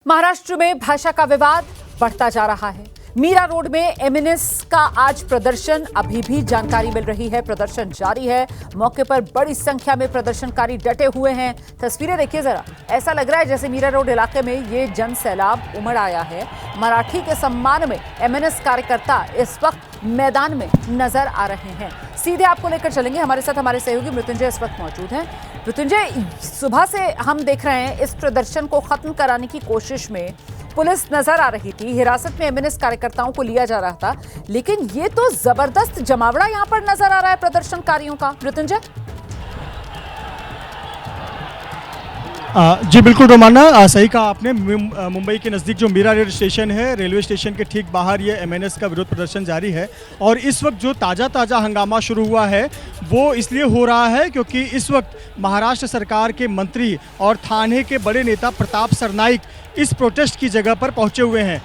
महाराष्ट्र में भाषा का विवाद बढ़ता जा रहा है। मीरा रोड में एमएनएस का आज प्रदर्शन, अभी भी जानकारी मिल रही है, प्रदर्शन जारी है। मौके पर बड़ी संख्या में प्रदर्शनकारी डटे हुए हैं। तस्वीरें देखिए जरा, ऐसा लग रहा है जैसे मीरा रोड इलाके में ये जन सैलाब उमड़ आया है। मराठी के सम्मान में एमएनएस कार्यकर्ता इस वक्त मैदान में नजर आ रहे हैं। सीधे आपको लेकर चलेंगे, हमारे साथ हमारे सहयोगी मृत्युंजय इस वक्त मौजूद हैं। मृत्युंजय, सुबह से हम देख रहे हैं इस प्रदर्शन को खत्म कराने की कोशिश में पुलिस नजर आ रही थी, हिरासत में एमएनएस कार्यकर्ताओं को लिया जा रहा था, लेकिन ये तो जबरदस्त जमावड़ा यहां पर नजर आ रहा है प्रदर्शनकारियों का। मृत्युंजय जी बिल्कुल रोमाना, सही कहा आपने। मुंबई के नज़दीक जो मीरा रेल स्टेशन है, रेलवे स्टेशन के ठीक बाहर ये एमएनएस का विरोध प्रदर्शन जारी है। और इस वक्त जो ताज़ा हंगामा शुरू हुआ है वो इसलिए हो रहा है क्योंकि इस वक्त महाराष्ट्र सरकार के मंत्री और थाने के बड़े नेता प्रताप सरनाईक इस प्रोटेस्ट की जगह पर पहुंचे हुए हैं।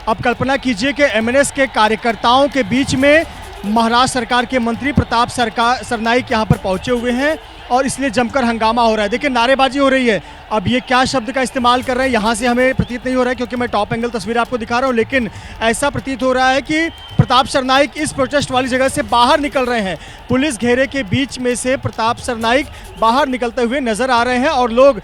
अब कल्पना कीजिए कि एमएनएस के कार्यकर्ताओं के बीच में महाराष्ट्र सरकार के मंत्री प्रताप सरनाईक यहाँ पर पहुंचे हुए हैं और इसलिए जमकर हंगामा हो रहा है। देखिए, नारेबाजी हो रही है। अब ये क्या शब्द का इस्तेमाल कर रहे हैं यहाँ से हमें प्रतीत नहीं हो रहा है क्योंकि मैं टॉप एंगल तस्वीर आपको दिखा रहा हूँ, लेकिन ऐसा प्रतीत हो रहा है कि प्रताप सरनाईक इस प्रोटेस्ट वाली जगह से बाहर निकल रहे हैं। पुलिस घेरे के बीच में से प्रताप सरनाईक बाहर निकलते हुए नजर आ रहे हैं और लोग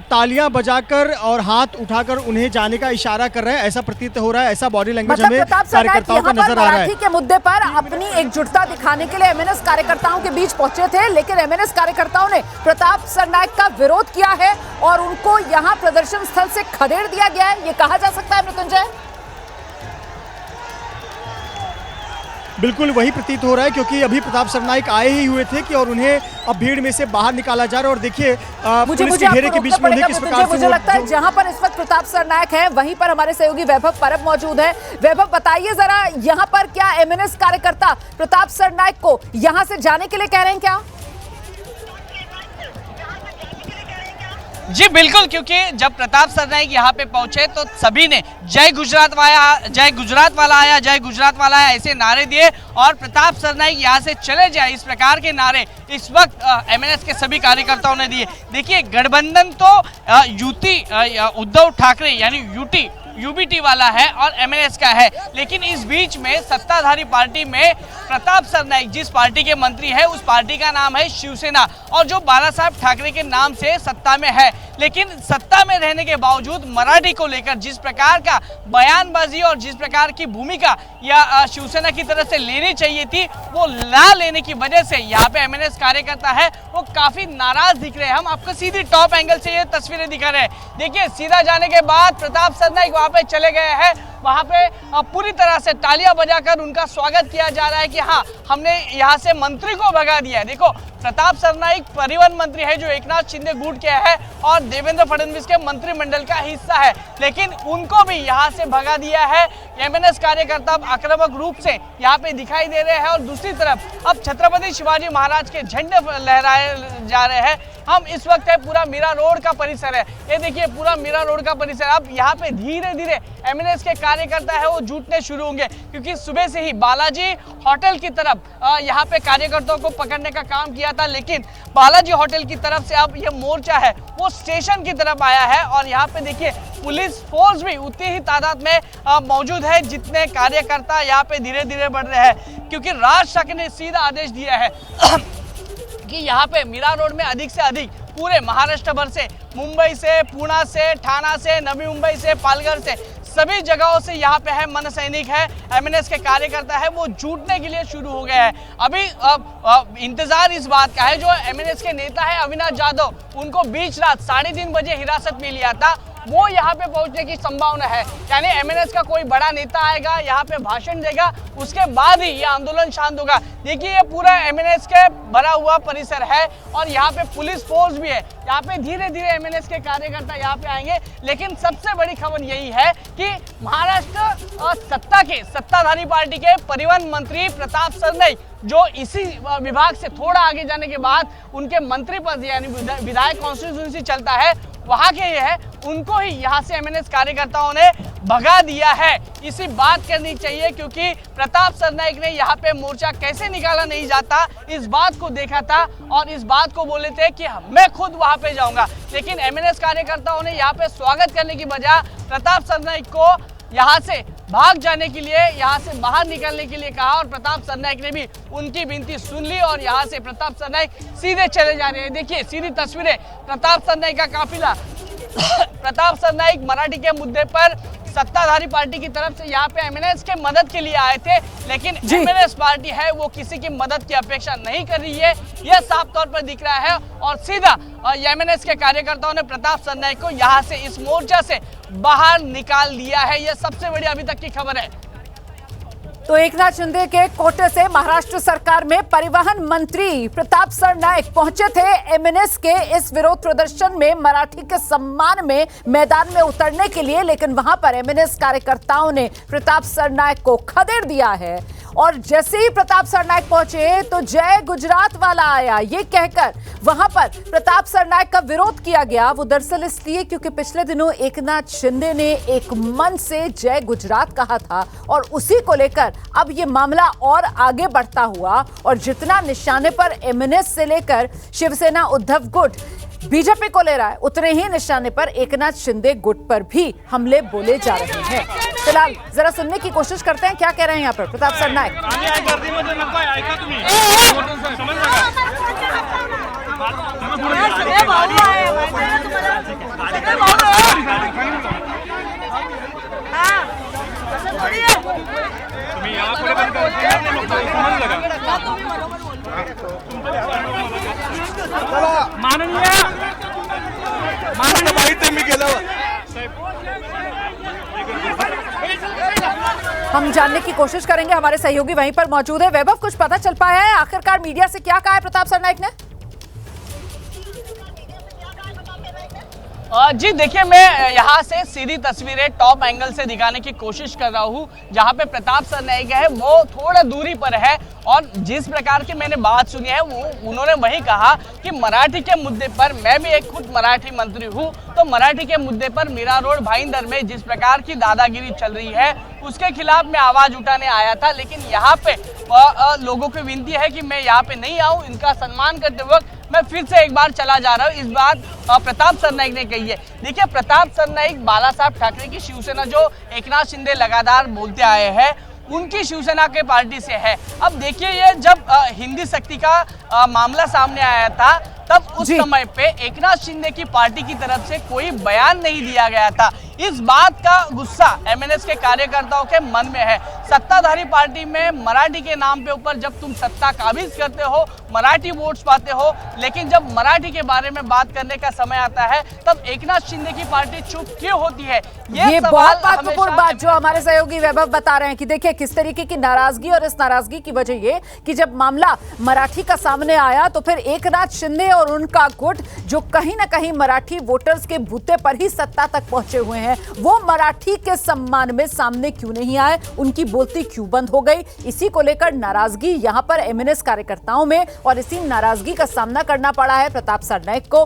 तालियां बजाकर और हाथ उठाकर उन्हें जाने का इशारा कर रहे हैं। ऐसा प्रतीत हो रहा है, ऐसा बॉडी लैंग्वेज हमें कार्यकर्ताओं का नजर आ रहा है। के मुद्दे पर अपनी एकजुटता दिखाने के लिए एमएनएस कार्यकर्ताओं के बीच पहुंचे थे, लेकिन एमएनएस कार्यकर्ताओं ने प्रताप सरनाईक का विरोध किया है और उनको यहां प्रदर्शन स्थल से खदेड़ दिया गया है, ये कहा जा सकता है। मृत्युंजय, बिल्कुल वही प्रतीत हो रहा है क्योंकि अभी प्रताप सरनाईक आए ही हुए थे कि और उन्हें अब भीड़ में से बाहर निकाला जा रहा है। और देखिए, पुलिस के घेरे के बीच में उन्हें किस प्रकार से, मुझे लगता है जहां पर इस वक्त प्रताप सरनाईक है वहीं पर हमारे सहयोगी वैभव परब मौजूद है। वैभव, बताइए जरा, यहां पर क्या एमएनएस कार्यकर्ता प्रताप सरनाईक को यहां से जाने के लिए कह रहे हैं क्या? जी बिल्कुल, क्योंकि जब प्रताप सरनाईक यहाँ पे पहुंचे तो सभी ने जय गुजरात वाला आया, जय गुजरात वाला आया ऐसे नारे दिए और प्रताप सरनाईक यहाँ से चले जाए, इस प्रकार के नारे इस वक्त एमएनएस के सभी कार्यकर्ताओं ने दिए। देखिए, गठबंधन तो यूटी उद्धव ठाकरे यानी यूबीटी वाला है और एमएनएस का है, लेकिन इस बीच में सत्ताधारी पार्टी में प्रताप सरनाईक जिस पार्टी के मंत्री है उस पार्टी का नाम है शिवसेना और जो बाला साहब ठाकरे के नाम से सत्ता में है। लेकिन सत्ता में रहने के बावजूद मराठी को लेकर जिस प्रकार का बयानबाजी और जिस प्रकार की भूमिका या शिवसेना की तरफ से लेनी चाहिए थी वो ना लेने की वजह से यहाँ पे एमएनएस कार्यकर्ता है वो काफी नाराज दिख रहे हैं। हम आपको सीधी टॉप एंगल से ये तस्वीरें दिखा रहे हैं। देखिए, सीधा जाने के बाद प्रताप सरनाईक वहां पे चले गए हैं। वहां पे पूरी तरह से तालियां बजाकर उनका स्वागत किया जा रहा है कि हाँ, हमने यहाँ से मंत्री को भगा दिया है। देखो, प्रताप सरनाईक परिवहन मंत्री है जो एकनाथ शिंदे गुट के है और देवेंद्र फडणवीस के मंत्रिमंडल का हिस्सा है, लेकिन उनको भी यहाँ से भगा दिया है। एमएनएस कार्यकर्ता आक्रामक रूप से यहाँ पे दिखाई दे रहे हैं और दूसरी तरफ अब छत्रपति शिवाजी महाराज के झंडे लहराए जा रहे हैं। हम इस वक्त है पूरा मीरा रोड का परिसर है, ये देखिए पूरा मीरा रोड का परिसर। अब यहाँ पे धीरे धीरे एमएनएस के कार्यकर्ता है वो जुटने शुरू होंगे क्योंकि सुबह से ही बालाजी होटल की तरफ यहाँ पे कार्यकर्ताओं को पकड़ने का काम किया था, लेकिन बालाजी होटल की तरफ से अब ये मोर्चा है वो स्टेशन की तरफ आया है और यहाँ पे देखिए पुलिस फोर्स भी उतनी ही तादाद में मौजूद है जितने कार्यकर्ता यहाँ पे धीरे धीरे बढ़ रहे हैं, क्योंकि राज ठाकरे ने सीधा आदेश दिया है कि यहाँ पे मीरा रोड में अधिक से अधिक पूरे महाराष्ट्र भर से, मुंबई से, पुणे से, ठाणा से, नवी मुंबई से, पालघर से, सभी जगहों से यहाँ पे है मन सैनिक है, एमएनएस के कार्यकर्ता है वो जुटने के लिए शुरू हो गए हैं। अभी इंतजार इस बात का है, जो एमएनएस के नेता है अविनाश जाधव, उनको बीच रात 3:30 बजे हिरासत में लिया था, वो यहाँ पे पहुंचने की संभावना है। यानी एमएनएस का कोई बड़ा नेता आएगा, यहाँ पे भाषण देगा, उसके बाद ही ये आंदोलन शांत होगा। देखिए, ये पूरा एमएनएस के भरा हुआ परिसर है और यहाँ पे पुलिस फोर्स भी है। यहाँ पे धीरे धीरे एमएनएस के कार्यकर्ता यहाँ पे आएंगे, लेकिन सबसे बड़ी खबर यही है कि महाराष्ट्र सत्ताधारी पार्टी के परिवहन मंत्री प्रताप सरनाईक जो इसी विभाग से थोड़ा आगे जाने के बाद उनके मंत्री पद यानी विधायक कॉन्स्टिट्यूंसी चलता है वहां के ये है, उनको ही यहाँ से एमएनएस कार्यकर्ताओं ने भगा दिया है, इसी बात करनी चाहिए, क्योंकि प्रताप सरनाईक ने यहाँ पे मोर्चा कैसे निकाला नहीं जाता इस बात को देखा था और इस बात को बोले थे कि मैं खुद वहां पे जाऊंगा। लेकिन एमएनएस कार्यकर्ताओं ने यहाँ पे स्वागत करने की बजाय प्रताप सरनाईक को यहाँ से भाग जाने के लिए, यहाँ से बाहर निकलने के लिए कहा और प्रताप सरनाईक ने भी उनकी विनती सुन ली और यहाँ से प्रताप सरनाईक सीधे चले जा रहे हैं। देखिए सीधी तस्वीरें, प्रताप सरनाईक का काफिला प्रताप सरनाईक मराठी के मुद्दे पर सत्ताधारी पार्टी की तरफ से यहाँ पे एमएनएस के मदद के लिए आए थे, लेकिन एमएनएस पार्टी है वो किसी की मदद की अपेक्षा नहीं कर रही है, यह साफ तौर पर दिख रहा है। और सीधा एमएनएस के कार्यकर्ताओं ने प्रताप सरनाईक को यहाँ से इस मोर्चा से बाहर निकाल दिया है। यह सबसे बड़ी अभी तक की खबर है। तो एकनाथ शिंदे के कोटे से महाराष्ट्र सरकार में परिवहन मंत्री प्रताप सरनाईक पहुंचे थे एमएनएस के इस विरोध प्रदर्शन में मराठी के सम्मान में मैदान में उतरने के लिए, लेकिन वहां पर एमएनएस कार्यकर्ताओं ने प्रताप सरनाईक को खदेड़ दिया है। और जैसे ही प्रताप सरनाईक पहुंचे तो जय गुजरात वाला आया, ये कहकर वहां पर प्रताप सरनाईक का विरोध किया गया। वो दरअसल इसलिए क्योंकि पिछले दिनों एकनाथ शिंदे ने एक मन से जय गुजरात कहा था और उसी को लेकर अब ये मामला और आगे बढ़ता हुआ और जितना निशाने पर एमएनएस से लेकर शिवसेना उद्धव गुट बीजेपी को ले रहा है, उतने ही निशाने पर एकनाथ शिंदे गुट पर भी हमले बोले जा रहे हैं। फिलहाल जरा सुनने की कोशिश करते हैं क्या कह रहे हैं यहाँ पर प्रताप सरनाईक। हम जानने की कोशिश करेंगे, हमारे सहयोगी वहीं पर मौजूद है। वैभव, कुछ पता चल पाया है आखिरकार मीडिया से क्या कहा है प्रताप सरनाईक ने? जी देखिए, मैं यहाँ से सीधी तस्वीरें टॉप एंगल से दिखाने की कोशिश कर रहा हूँ। जहाँ पे प्रताप सरनाईक है वो थोड़ा दूरी पर है और जिस प्रकार की मैंने बात सुनी है वो उन्होंने वही कहा कि मराठी के मुद्दे पर, मैं भी एक खुद मराठी मंत्री हूँ, तो मराठी के मुद्दे पर मीरा रोड भाईंदर में जिस प्रकार की दादागिरी चल रही है उसके खिलाफ मैं आवाज उठाने आया था। लेकिन यहाँ पे लोगों की विनती है कि मैं यहाँ पे नहीं आऊँ, इनका सम्मान करते वक्त मैं फिर से एक बार चला जा रहा हूँ। इस बात प्रताप सरनाईक ने कही है। देखिए, प्रताप सरनाईक बाला साहब ठाकरे की शिवसेना जो एकनाथ शिंदे लगातार बोलते आए हैं उनकी शिवसेना के पार्टी से है। अब देखिए, ये जब हिंदी शक्ति का मामला सामने आया था तब उस समय पे एकनाथ शिंदे की पार्टी की तरफ से कोई बयान नहीं दिया गया था। इस बात का गुस्सा एमएनएस के कार्यकर्ताओं के मन में है। सत्ताधारी पार्टी में मराठी के नाम पे ऊपर जब तुम सत्ता काबिज करते हो, मराठी वोट्स पाते हो, लेकिन जब मराठी के बारे में बात करने का समय आता है तब एकनाथ शिंदे की पार्टी चुप क्यों होती है? ये बहुत महत्वपूर्ण बात जो हमारे सहयोगी वैभव बता रहे हैं कि देखिए किस तरीके की नाराजगी, और इस नाराजगी की वजह ये कि जब मामला मराठी का सामने आया तो फिर एकनाथ शिंदे और उनका गुट जो कहीं ना कहीं मराठी वोटर्स के बूते पर ही सत्ता तक पहुंचे हुए हैं, वो मराठी के सम्मान में सामने क्यों नहीं आए, उनकी बोलती क्यों बंद हो गई? इसी को लेकर नाराजगी यहां पर एमएनएस कार्यकर्ताओं में, और इसी नाराजगी का सामना करना पड़ा है प्रताप सरनाईक को।